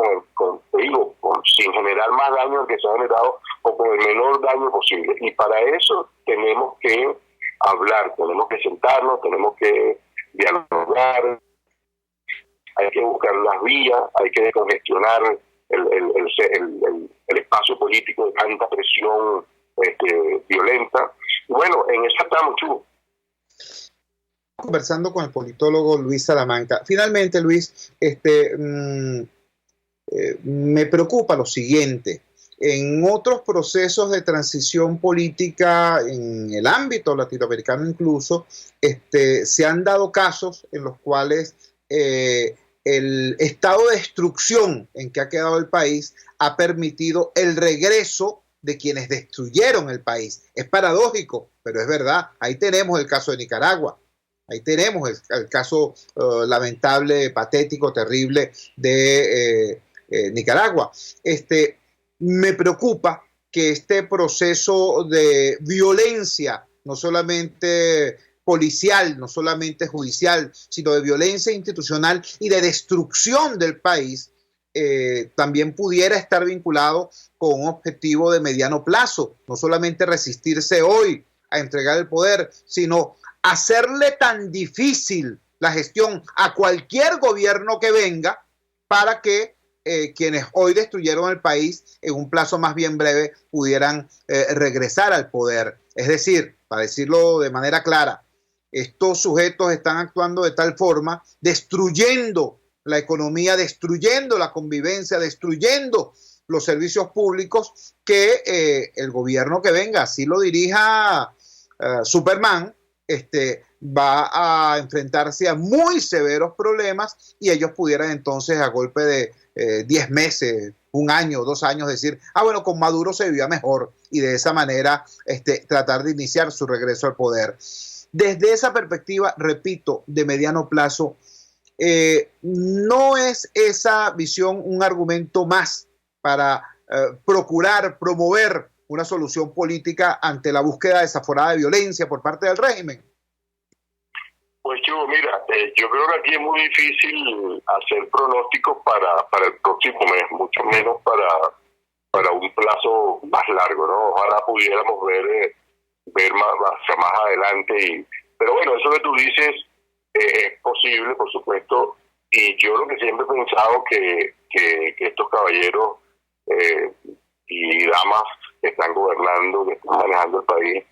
sin generar más daño al que se ha generado, o con el menor daño posible. Y para eso tenemos que hablar, tenemos que sentarnos, tenemos que dialogar, hay que buscar las vías, hay que descongestionar el espacio político de tanta presión violenta. Y bueno, en eso estamos, Chugo. Conversando con el politólogo Luis Salamanca. Finalmente, Luis, me preocupa lo siguiente. En otros procesos de transición política, en el ámbito latinoamericano incluso, se han dado casos en los cuales el estado de destrucción en que ha quedado el país ha permitido el regreso de quienes destruyeron el país. Es paradójico, pero es verdad. Ahí tenemos el caso de Nicaragua. Ahí tenemos el caso lamentable, patético, terrible de Nicaragua. Me preocupa que este proceso de violencia, no solamente policial, no solamente judicial, sino de violencia institucional y de destrucción del país, también pudiera estar vinculado con un objetivo de mediano plazo, no solamente resistirse hoy a entregar el poder, sino hacerle tan difícil la gestión a cualquier gobierno que venga para que quienes hoy destruyeron el país en un plazo más bien breve pudieran regresar al poder. Es decir, para decirlo de manera clara, estos sujetos están actuando de tal forma, destruyendo la economía, destruyendo la convivencia, destruyendo los servicios públicos, que el gobierno que venga, así lo dirija Superman, va a enfrentarse a muy severos problemas, y ellos pudieran entonces, a golpe de 10 meses, 1 año, 2 años, decir, bueno, con Maduro se vivía mejor, y de esa manera tratar de iniciar su regreso al poder. Desde esa perspectiva, repito, de mediano plazo, ¿no es esa visión un argumento más para procurar, promover una solución política ante la búsqueda desaforada de violencia por parte del régimen? Pues Chugo, mira, yo creo que aquí es muy difícil hacer pronósticos para el próximo mes, mucho menos para un plazo más largo, ¿no? Ojalá pudiéramos ver más adelante. Pero bueno, eso que tú dices es posible, por supuesto, y yo lo que siempre he pensado que estos caballeros y damas que están gobernando, que están manejando el país,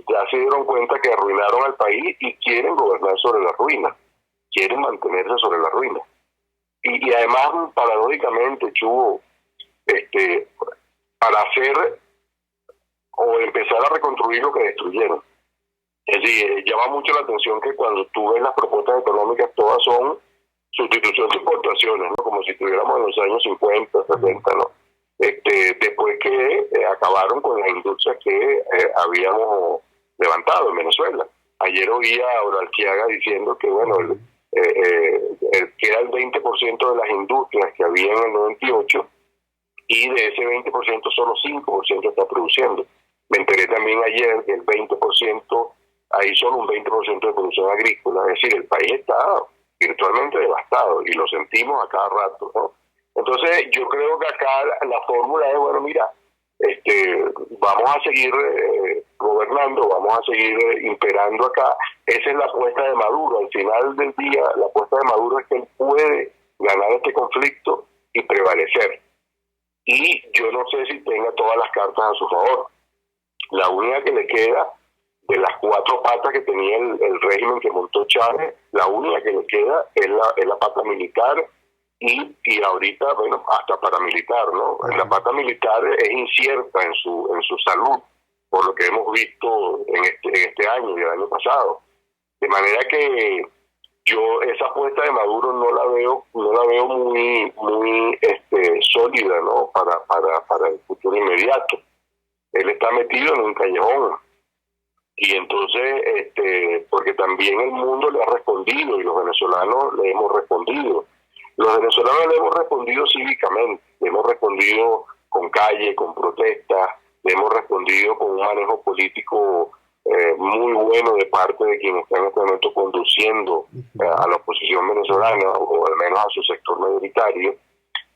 ya se dieron cuenta que arruinaron al país y quieren gobernar sobre la ruina, quieren mantenerse sobre la ruina. Y además, paradójicamente, Chugo, para hacer o empezar a reconstruir lo que destruyeron. Es decir, llama mucho la atención que cuando tú ves las propuestas económicas, todas son sustitución de importaciones, ¿no? Como si estuviéramos en los años 50, 70, ¿no? Después que acabaron con las industrias que habíamos levantado en Venezuela. Ayer oía a Uralquiaga diciendo que, bueno, que era el 20% de las industrias que había en el 98, y de ese 20% solo 5% está produciendo. Me enteré también ayer que el 20%, hay solo un 20% de producción agrícola. Es decir, el país está virtualmente devastado y lo sentimos a cada rato, ¿no? Entonces yo creo que acá la fórmula es, bueno, mira, vamos a seguir gobernando, vamos a seguir imperando acá. Esa es la apuesta de Maduro. Al final del día, la apuesta de Maduro es que él puede ganar este conflicto y prevalecer. Y yo no sé si tenga todas las cartas a su favor. La única que le queda, de las 4 patas que tenía el régimen que montó Chávez, la única que le queda es la pata militar y ahorita, bueno, hasta paramilitar, ¿no? La pata militar es incierta en su salud, por lo que hemos visto en este año y el año pasado. De manera que yo esa apuesta de Maduro no la veo muy sólida, ¿no? Para el futuro inmediato. Él está metido en un callejón. Y entonces, porque también el mundo le ha respondido y los venezolanos le hemos respondido. Los venezolanos le hemos respondido cívicamente, le hemos respondido con calle, con protestas, le hemos respondido con un manejo político muy bueno de parte de quien está en este momento conduciendo a la oposición venezolana, o al menos a su sector mayoritario.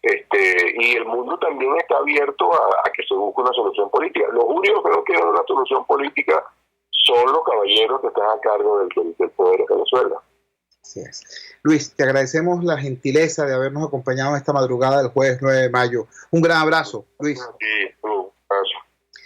Y el mundo también está abierto a que se busque una solución política. Los únicos que no quieren una solución política son los caballeros que están a cargo del poder de Venezuela. Así es. Luis, te agradecemos la gentileza de habernos acompañado esta madrugada del jueves 9 de mayo. Un gran abrazo, Luis. Sí, un abrazo.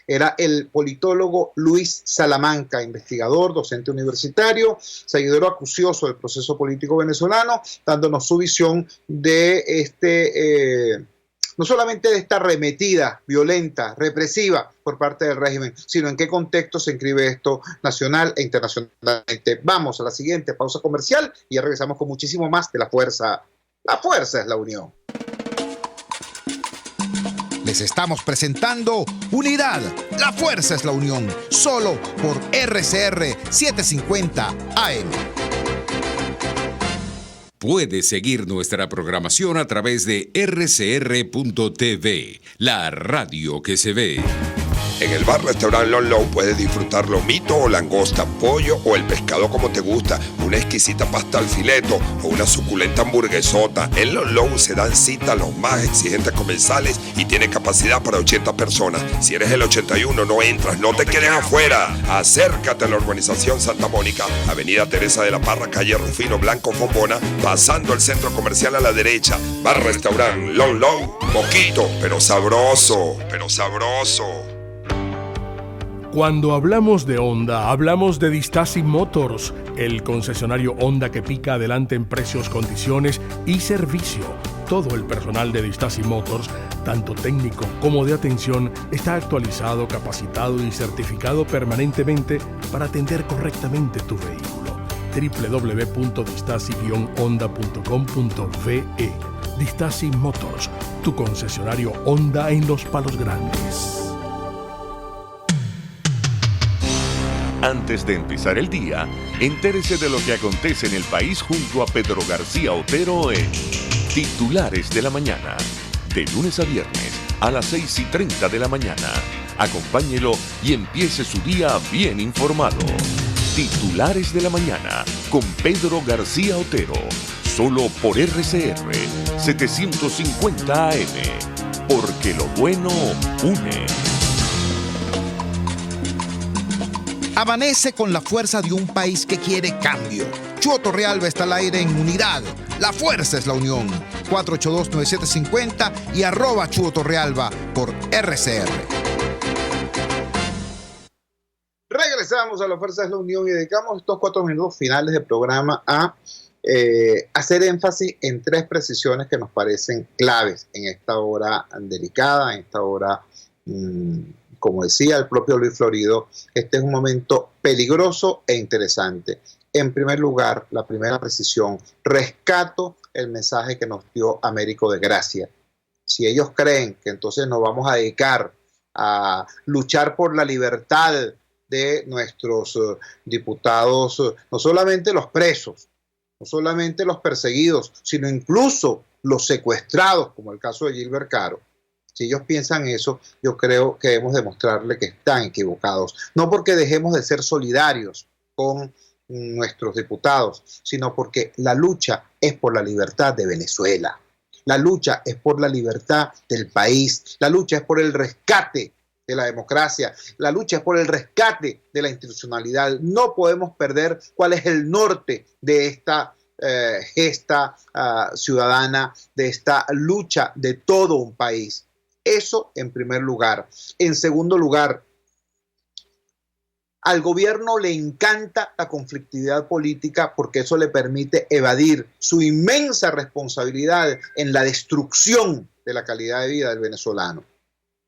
Era el politólogo Luis Salamanca, investigador, docente universitario, seguidor acucioso del proceso político venezolano, dándonos su visión de no solamente de esta arremetida violenta, represiva por parte del régimen, sino en qué contexto se inscribe esto nacional e internacionalmente. Vamos a la siguiente pausa comercial y ya regresamos con muchísimo más de La Fuerza. La Fuerza es la unión. Les estamos presentando Unidad, la fuerza es la unión, solo por RCR 750 AM. Puedes seguir nuestra programación a través de rcr.tv, la radio que se ve. En el bar restaurante Long Low puedes disfrutar lomito o langosta, pollo o el pescado como te gusta, una exquisita pasta al fileto o una suculenta hamburguesota. En Long Low se dan cita los más exigentes comensales y tiene capacidad para 80 personas. Si eres el 81 no entras, no te quedes afuera. Acércate a la urbanización Santa Mónica, Avenida Teresa de la Parra, calle Rufino Blanco Fombona, pasando el centro comercial a la derecha. Bar restaurante Long Low, poquito pero sabroso, Cuando hablamos de Honda, hablamos de Distasi Motors, el concesionario Honda que pica adelante en precios, condiciones y servicio. Todo el personal de Distasi Motors, tanto técnico como de atención, está actualizado, capacitado y certificado permanentemente para atender correctamente tu vehículo. www.distasi-honda.com.ve. Distasi Motors, tu concesionario Honda en Los Palos Grandes. Antes de empezar el día, entérese de lo que acontece en el país junto a Pedro García Otero en Titulares de la Mañana, de lunes a viernes a las 6:30 de la mañana. Acompáñelo y empiece su día bien informado. Titulares de la Mañana con Pedro García Otero, solo por RCR 750 AM, porque lo bueno une. Amanece con la fuerza de un país que quiere cambio. Chuo Torrealba está al aire en Unidad. La fuerza es la unión. 482-9750 y @Chuo Torrealba por RCR. Regresamos a La Fuerza es la Unión y dedicamos estos 4 minutos finales del programa a hacer énfasis en 3 precisiones que nos parecen claves en esta hora delicada, en esta hora... como decía el propio Luis Florido, este es un momento peligroso e interesante. En primer lugar, la primera precisión, rescato el mensaje que nos dio Américo de Gracia. Si ellos creen que entonces nos vamos a dedicar a luchar por la libertad de nuestros diputados, no solamente los presos, no solamente los perseguidos, sino incluso los secuestrados, como el caso de Gilbert Caro. Si ellos piensan eso, yo creo que debemos demostrarle que están equivocados. No porque dejemos de ser solidarios con nuestros diputados, sino porque la lucha es por la libertad de Venezuela. La lucha es por la libertad del país. La lucha es por el rescate de la democracia. La lucha es por el rescate de la institucionalidad. No podemos perder cuál es el norte de esta gesta ciudadana, de esta lucha de todo un país. Eso en primer lugar. En segundo lugar, al gobierno le encanta la conflictividad política porque eso le permite evadir su inmensa responsabilidad en la destrucción de la calidad de vida del venezolano.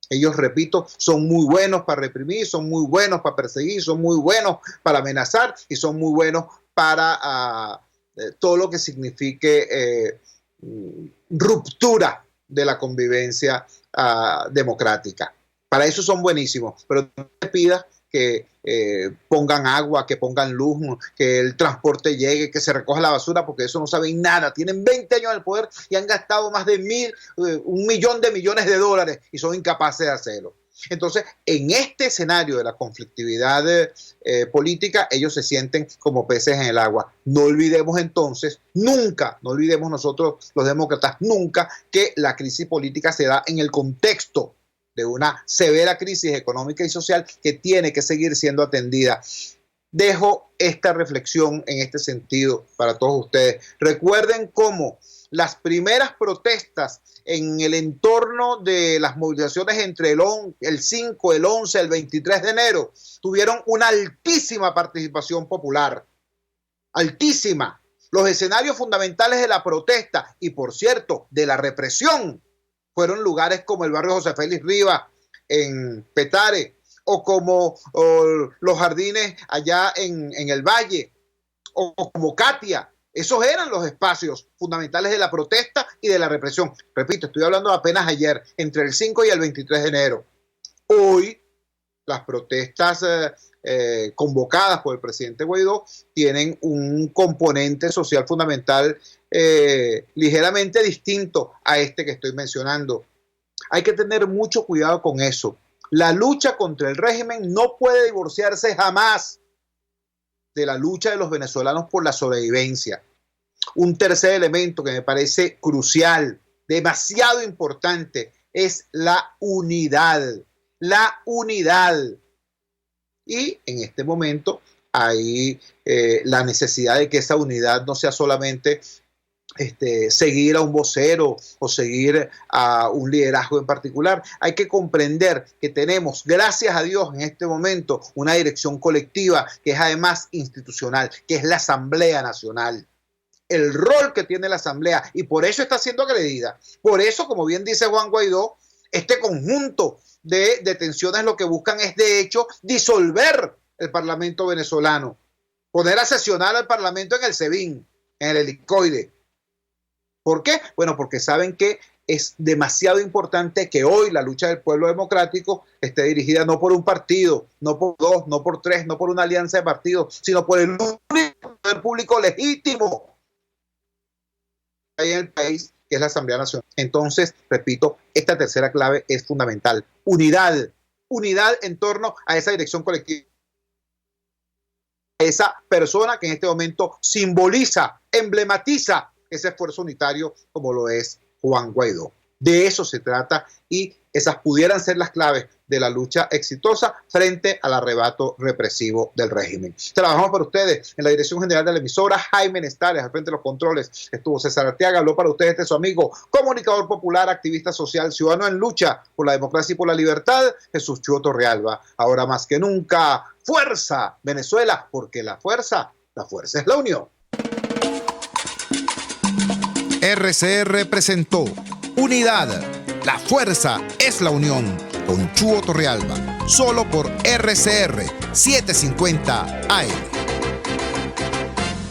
Ellos, repito, son muy buenos para reprimir, son muy buenos para perseguir, son muy buenos para amenazar y son muy buenos para todo lo que signifique ruptura de la convivencia democrática. Para eso son buenísimos, pero no te pidas que pongan agua, que pongan luz, que el transporte llegue, que se recoja la basura, porque eso no saben nada. Tienen 20 años en el poder y han gastado más de $1 millón de millones de dólares y son incapaces de hacerlo. Entonces, en este escenario de la conflictividad política, ellos se sienten como peces en el agua. No olvidemos entonces, nunca, no olvidemos nosotros los demócratas, nunca que la crisis política se da en el contexto de una severa crisis económica y social que tiene que seguir siendo atendida. Dejo esta reflexión en este sentido para todos ustedes. Recuerden cómo las primeras protestas en el entorno de las movilizaciones entre el 5, el 11, el 23 de enero tuvieron una altísima participación popular. Altísima. Los escenarios fundamentales de la protesta y, por cierto, de la represión fueron lugares como el barrio José Félix Rivas en Petare, o como los jardines allá en el Valle, o como Katia. Esos eran los espacios fundamentales de la protesta y de la represión. Repito, estoy hablando apenas ayer, entre el 5 y el 23 de enero. Hoy, las protestas convocadas por el presidente Guaidó tienen un componente social fundamental ligeramente distinto a este que estoy mencionando. Hay que tener mucho cuidado con eso. La lucha contra el régimen no puede divorciarse jamás de la lucha de los venezolanos por la sobrevivencia. Un tercer elemento que me parece crucial, demasiado importante, es la unidad. La unidad. Y en este momento hay la necesidad de que esa unidad no sea solamente seguir a un vocero o seguir a un liderazgo en particular. Hay que comprender que tenemos, gracias a Dios, en este momento una dirección colectiva que es además institucional, que es la Asamblea Nacional. El rol que tiene la Asamblea, y por eso está siendo agredida. Por eso, como bien dice Juan Guaidó, este conjunto de detenciones lo que buscan es, de hecho, disolver el Parlamento venezolano, poner a sesionar al Parlamento en el SEBIN, en el helicoide. ¿Por qué? Bueno, porque saben que es demasiado importante que hoy la lucha del pueblo democrático esté dirigida no por un partido, no por dos, no por tres, no por una alianza de partidos, sino por el único poder público legítimo que hay en el país, que es la Asamblea Nacional. Entonces, repito, esta tercera clave es fundamental. Unidad. Unidad en torno a esa dirección colectiva. Esa persona que en este momento simboliza, emblematiza ese esfuerzo unitario como lo es Juan Guaidó. De eso se trata y esas pudieran ser las claves de la lucha exitosa frente al arrebato represivo del régimen. Trabajamos para ustedes en la dirección general de la emisora, Jaime Nestales, al frente de los controles estuvo César Arteaga, habló para ustedes su amigo, comunicador popular, activista social, ciudadano en lucha por la democracia y por la libertad, Jesús Chuo Torrealba. Ahora más que nunca, fuerza Venezuela, porque la fuerza es la unión. RCR presentó Unidad, la fuerza es la unión, con Chuo Torrealba, solo por RCR 750 AM.